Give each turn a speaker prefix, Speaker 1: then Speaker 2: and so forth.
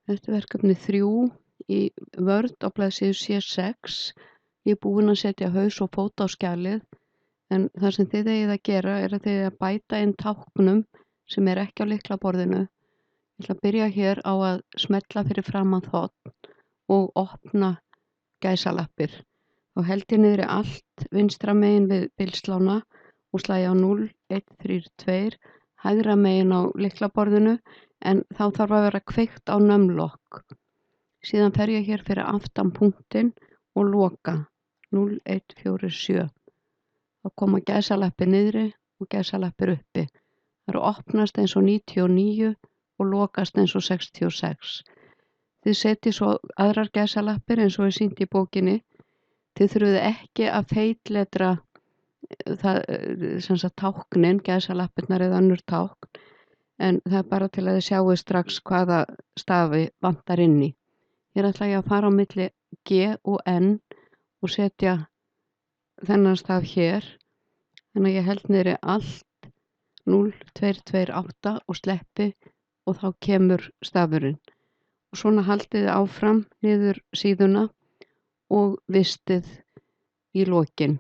Speaker 1: Þetta er verkefni 3 í Word á blaðsíðu C6. Ég er búin að setja haus og fót á skjalið, en það sem þið eigið að gera er að þið eigið að bæta inn táknum sem er ekki á lyklaborðinu. Ég ætla að byrja hér á að smella fyrir framan þ og opna gæsalappir. Þá held ég niðri allt vinstra megin við bilslána og slægi á 0, 1, 3, 2, hægra megin á lyklaborðinu, en þá þarf að vera kveikt á numlock. Síðan fer ég hér fyrir aftan punktinn og loka 0, 1, 4, 7. Þá koma gæsalappir niðri og gæsalappir uppi. Það eru opnast eins og 99 og lokast eins og 66. Þið setjið svo aðrar gæsalappir eins og er sýnt í bókinni. Þið þurfið ekki að feitletra það, sem sagt táknin, gæsalappirnar eða önnur tákn, en það er bara til að þið sjáið strax hvaða stafi vantar inn í. Hér ætla ég að fara á milli G og N og setja þennan staf hér. Þannig að ég held niðri allt 0, 2, 2, 8 og sleppi og þá kemur stafurinn. Og svona haldið þið áfram niður síðuna og vistið í lokin.